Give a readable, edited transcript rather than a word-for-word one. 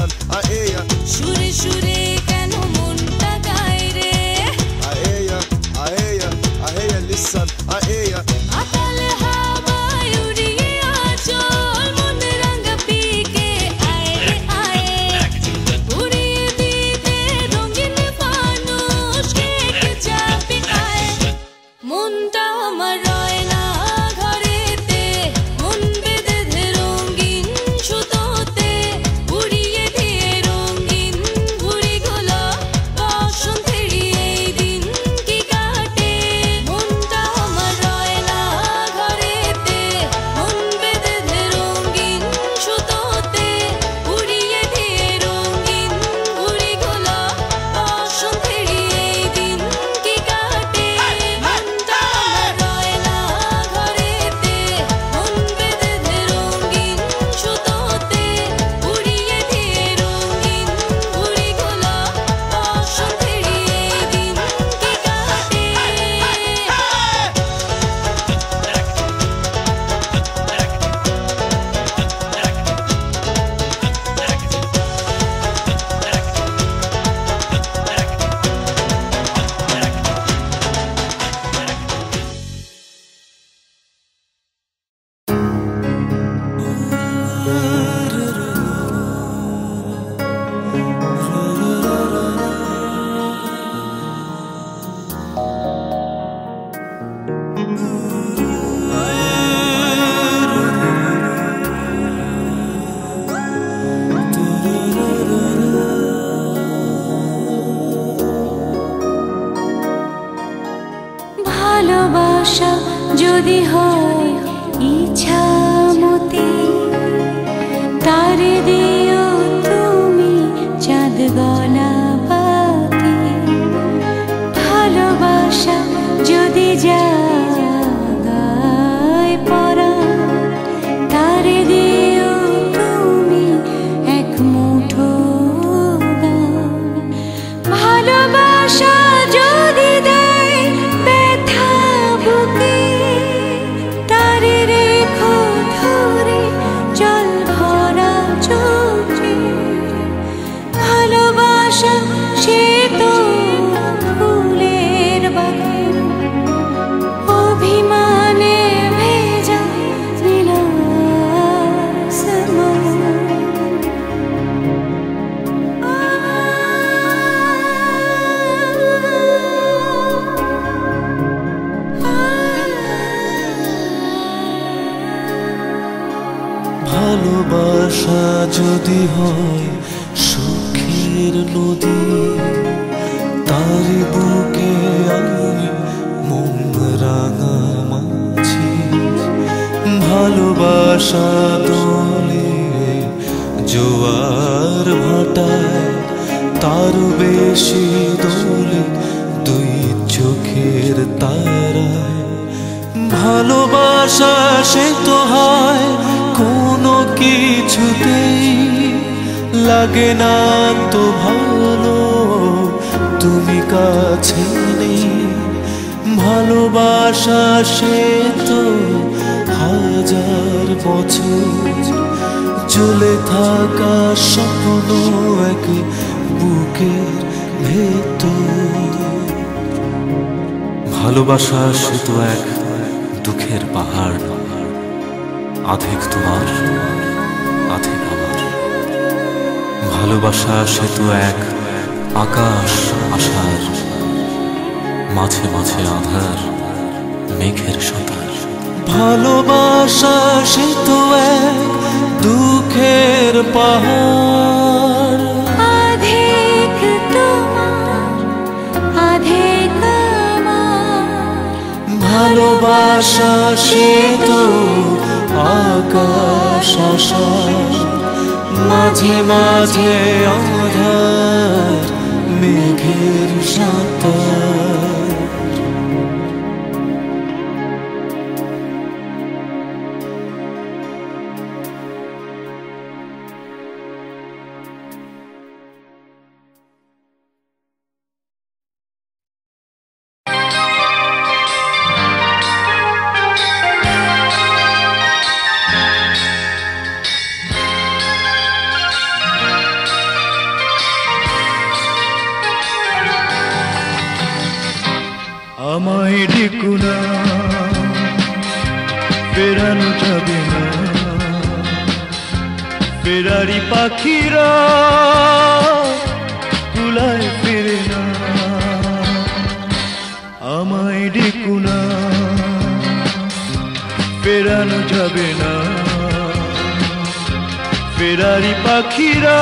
listen, সুরে সুরে কেন মনটা গায় রে listen, আকাল হাওয়ায় উড়িয়ে আচল মন রাঙা পিকে আয় রে আয় উড়িয়ে দিতে রঙিন ফানুস কেটে যাবে আয় মনটা আমার রয় না ঘরেতে মন বেঁধে দে রঙিন সুতোতে উড়িয়ে দিয়ে রঙিন ঘুড়িগুলো বসন্তের এই দিন কি কাটে মনটা আমার রয় না ঘরেতে মন বেঁধে দে রঙিন সুতোতে উড়িয়ে দিয়ে রঙিন ঘুড়িগুলো বসন্তের এই দিন কি কাটে মনটা আমার রয় না ঘরেতে মন বেঁধে দে রঙিন সুতোতে উড়িয়ে দিয়ে রঙিন ঘুড়িগুলো বসন্তের এই দিন কি কাটে ভালোবাসা যদি হয় ইচ্ছা মতে তারে দিও তুমি চাঁদ গলা পাতে ভালোবাসা যদি জাগায় পরা তারে দিও তুমি এক মুঠো গান ভালোবাসা যদি দেয় ব্যথা বুকে তারে রেখো ধরে জল ভরা চোখে ভালোবাসা সে তো ফুলের বাগান অভিমানে ভেজা ভালোবাসা যদি হয় সুখের নদী তার বুকে আমি মন রাঙা মাছি ভালোবাসা দোলে জোয়ার ভাটায় তার বেশি দোলে দুই চোখের তারায় ভালোবাসা সে তো হয় কোনো কিছুতেই লাগে না তো ভালো তুমি কাছে নেই ভালোবাসা সে তো হাজার বছর চলে থাকা স্বপ্ন এক বুকের ভেতর ভালোবাসা সে তো এক দুঃখের পাহাড় আধেক তোমার আধেক আমার ভালোবাসা সে তো এক আকাশ আশার মাঝে মাঝে আধার মেঘের সাঁতার ভালোবাসা সে তো এক দুঃখের পাহাড় আধেক তোমার আধেক আমার ভালোবাসা সে তো আকাশ আশার মাঝে মাঝে আধার মেঘের সাঁতার আমায় ডেকো না, ফেরানো যাবে না। ফেরারি পাখিরা কুলায় ফেরে না, আমায় ডেকো না, ফেরানো যাবে না। ফেরারি পাখিরা